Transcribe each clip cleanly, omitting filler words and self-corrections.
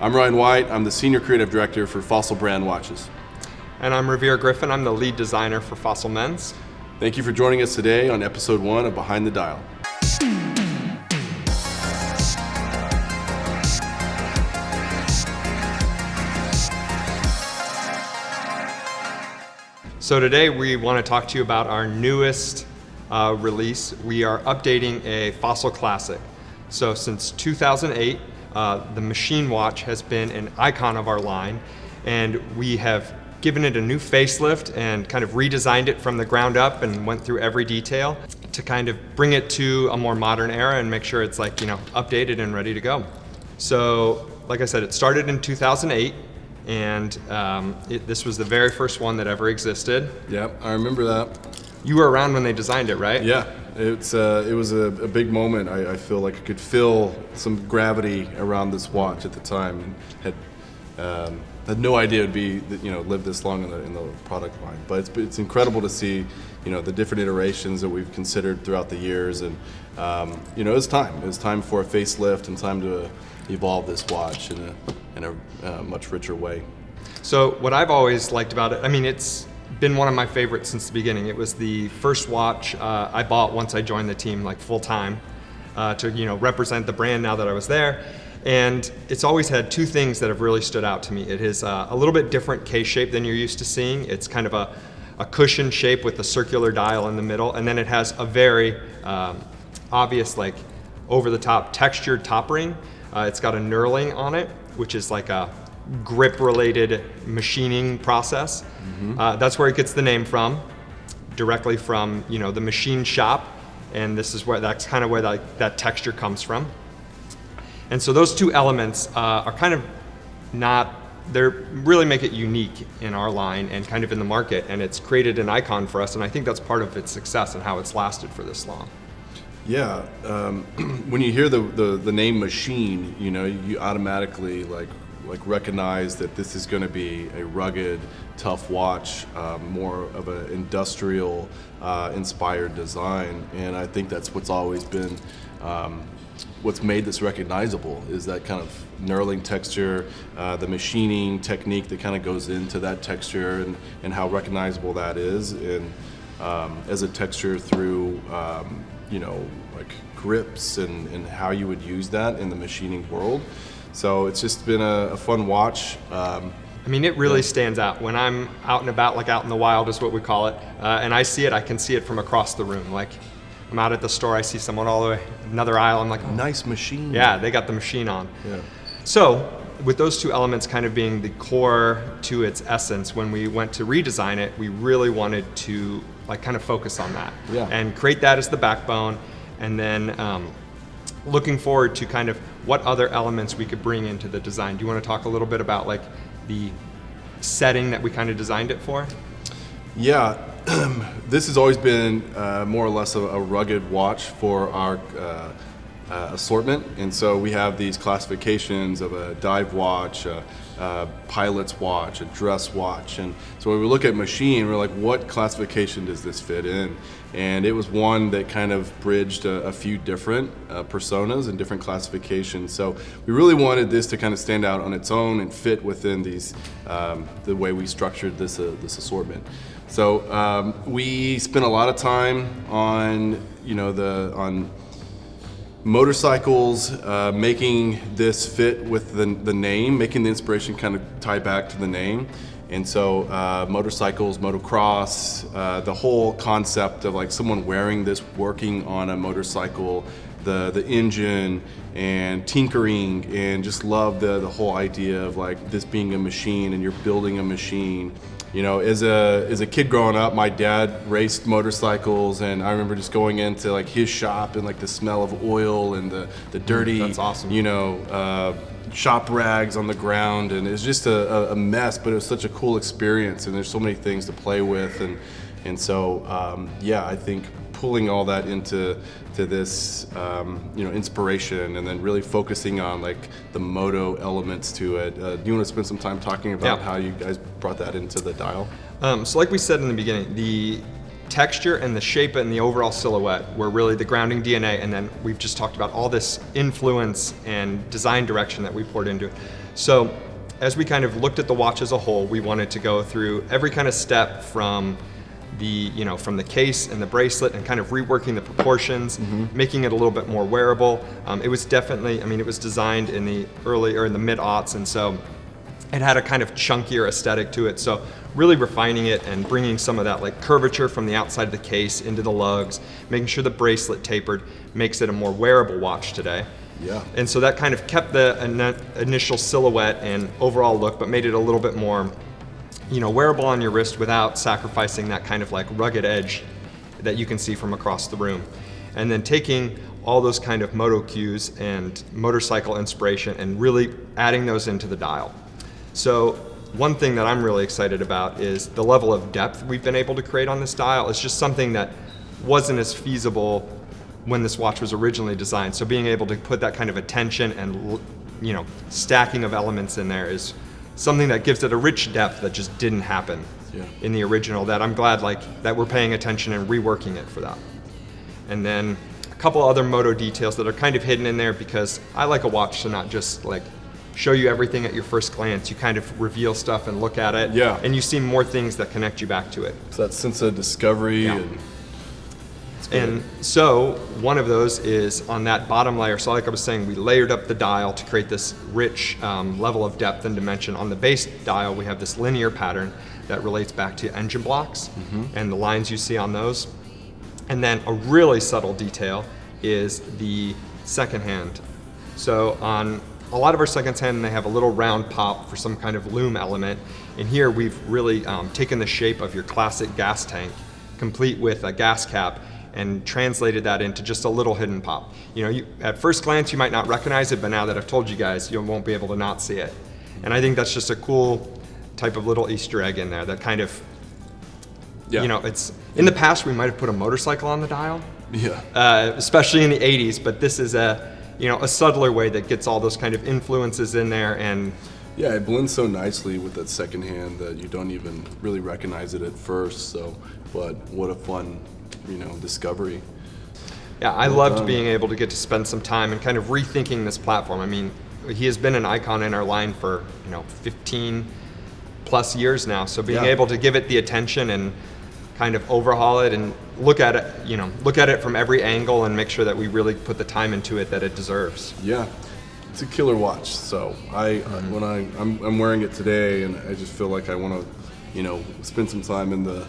I'm Ryan White. I'm the Senior Creative Director for Fossil Brand Watches. And I'm Revere Griffin. I'm the lead designer for Fossil Men's. Thank you for joining us today on episode 1 of Behind the Dial. So today we want to talk to you about our newest release. We are updating a Fossil classic. So since 2008, the machine watch has been an icon of our line, and we have given it a new facelift and kind of redesigned it from the ground up and went through every detail to kind of bring it to a more modern era and make sure it's updated and ready to go. So like I said, it started in 2008. And this was the very first one that ever existed. Yep, I remember that. You were around when they designed it, right? Yeah, it was a big moment. I feel like I could feel some gravity around this watch at the time, and had no idea it'd be live this long in the product line. But it's incredible to see the different iterations that we've considered throughout the years, and it was time. It was time for a facelift and time to evolve this watch in a much richer way. So what I've always liked about it, it's been one of my favorites since the beginning. It was the first watch I bought once I joined the team full time to represent the brand now that I was there. And it's always had two things that have really stood out to me. It is a little bit different case shape than you're used to seeing. It's kind of a cushion shape with a circular dial in the middle, and then it has a very obvious over-the-top textured top ring. It's got a knurling on it, which is like a grip-related machining process. Mm-hmm. That's where it gets the name from, directly from the machine shop, and that's kind of where that texture comes from. And so those two elements are kind of they really make it unique in our line and kind of in the market, and it's created an icon for us, and I think that's part of its success and how it's lasted for this long. Yeah, when you hear the name machine, you automatically recognize that this is going to be a rugged, tough watch, more of an industrial inspired design, and I think that's what's always been what's made this recognizable is that kind of knurling texture, the machining technique that kind of goes into that texture, and how recognizable that is, and as a texture through grips and how you would use that in the machining world. So it's just been a fun watch. It really stands out. When I'm out and about, out in the wild is what we call it, and I see it, I can see it from across the room. I'm out at the store, I see someone all the way another aisle, I'm like, nice machine. Yeah, they got the machine on. Yeah. So with those two elements kind of being the core to its essence, when we went to redesign it, we really wanted to kind of focus on that. Yeah. And create that as the backbone, and then looking forward to kind of what other elements we could bring into the design. Do you want to talk a little bit about the setting that we kind of designed it for? Yeah, this has always been more or less a rugged watch for our assortment, and so we have these classifications of a dive watch, a pilot's watch, a dress watch, and so when we look at machine, we're like, what classification does this fit in? And it was one that kind of bridged a few different personas and different classifications. So we really wanted this to kind of stand out on its own and fit within these the way we structured this assortment. So we spent a lot of time on on motorcycles, making this fit with the name, making the inspiration kind of tie back to the name. And so motorcycles, motocross, the whole concept of someone wearing this, working on a motorcycle, the engine and tinkering, and just love the whole idea of this being a machine and you're building a machine. As a kid growing up, my dad raced motorcycles, and I remember just going into his shop and the smell of oil and the dirty, that's awesome. Shop rags on the ground, and it's just a mess, but it was such a cool experience, and there's so many things to play with, and so I think pulling all that into this inspiration, and then really focusing on the moto elements to it. Do you want to spend some time talking about how you guys brought that into the dial? So like we said in the beginning, the texture and the shape and the overall silhouette were really the grounding DNA, and then we've just talked about all this influence and design direction that we poured into it. So as we kind of looked at the watch as a whole, we wanted to go through every kind of step from from the case and the bracelet and kind of reworking the proportions, making it a little bit more wearable. It was definitely, it was designed in the in the mid-aughts, and so it had a kind of chunkier aesthetic to it. So really refining it and bringing some of that like curvature from the outside of the case into the lugs, making sure the bracelet tapered, makes it a more wearable watch today. Yeah. And so that kind of kept the initial silhouette and overall look, but made it a little bit more, wearable on your wrist without sacrificing that kind of like rugged edge that you can see from across the room. And then taking all those kind of moto cues and motorcycle inspiration and really adding those into the dial. So one thing that I'm really excited about is the level of depth we've been able to create on this dial. It's just something that wasn't as feasible when this watch was originally designed. So being able to put that kind of attention and stacking of elements in there is something that gives it a rich depth that just didn't happen in the original, that I'm glad that we're paying attention and reworking it for that. And then a couple other moto details that are kind of hidden in there, because I like a watch to not just like show you everything at your first glance. You kind of reveal stuff and look at it, and you see more things that connect you back to it. So that sense of discovery. And so one of those is on that bottom layer. So like I was saying, we layered up the dial to create this rich level of depth and dimension. On the base dial, we have this linear pattern that relates back to engine blocks and the lines you see on those. And then a really subtle detail is the second hand. So on a lot of our seconds hand, they have a little round pop for some kind of loom element. And here we've really taken the shape of your classic gas tank, complete with a gas cap, and translated that into just a little hidden pop. At first glance, you might not recognize it, but now that I've told you guys, you won't be able to not see it. And I think that's just a cool type of little Easter egg in there that kind of, it's, in the past, we might have put a motorcycle on the dial, especially in the 80s, but this is a subtler way that gets all those kind of influences in there. And yeah, it blends so nicely with that second hand that you don't even really recognize it at first. So, but what a fun discovery. Yeah, I loved being able to get to spend some time and kind of rethinking this platform. He has been an icon in our line for 15 plus years now. So being able to give it the attention and kind of overhaul it and look at it from every angle and make sure that we really put the time into it that it deserves. Yeah, it's a killer watch. So when I'm wearing it today, and I just feel like I want to spend some time in the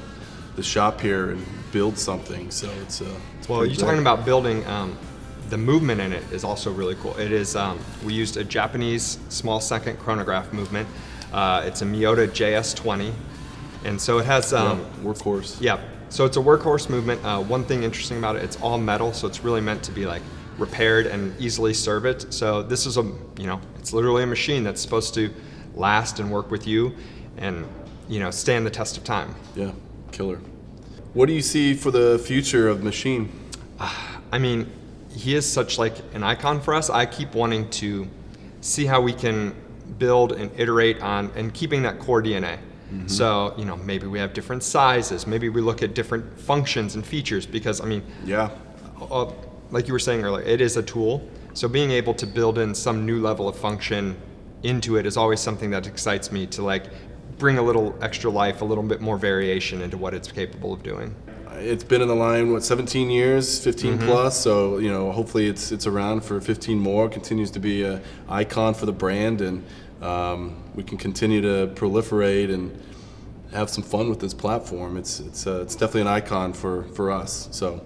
shop here and build something. So it's well, you're talking about building. The movement in it is also really cool. It is we used a Japanese small second chronograph movement. It's a Miyota JS20, and so it has workhorse. Yeah, so it's a workhorse movement. One thing interesting about it, it's all metal, so it's really meant to be like repaired and easily serviced. So this is it's literally a machine that's supposed to last and work with you, and stand the test of time. Yeah. Killer. What do you see for the future of Machine? He is such like an icon for us. I keep wanting to see how we can build and iterate on and keeping that core DNA. So, maybe we have different sizes. Maybe we look at different functions and features, because like you were saying earlier, it is a tool. So being able to build in some new level of function into it is always something that excites me, to bring a little extra life, a little bit more variation into what it's capable of doing. It's been in the line, 17 years, 15 plus, so hopefully it's around for 15 more, continues to be an icon for the brand, and we can continue to proliferate and have some fun with this platform. It's definitely an icon for us. So,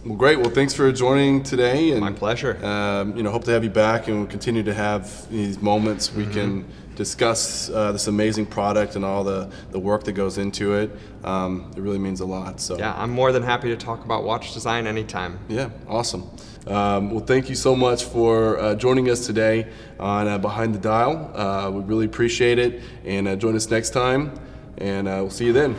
well, great. Well, thanks for joining today. And, my pleasure. Hope to have you back, and we'll continue to have these moments we can discuss this amazing product and all the work that goes into it. It really means a lot. So yeah, I'm more than happy to talk about watch design anytime. Yeah, awesome. Well, thank you so much for joining us today on Behind the Dial. We really appreciate it, and join us next time, and we'll see you then.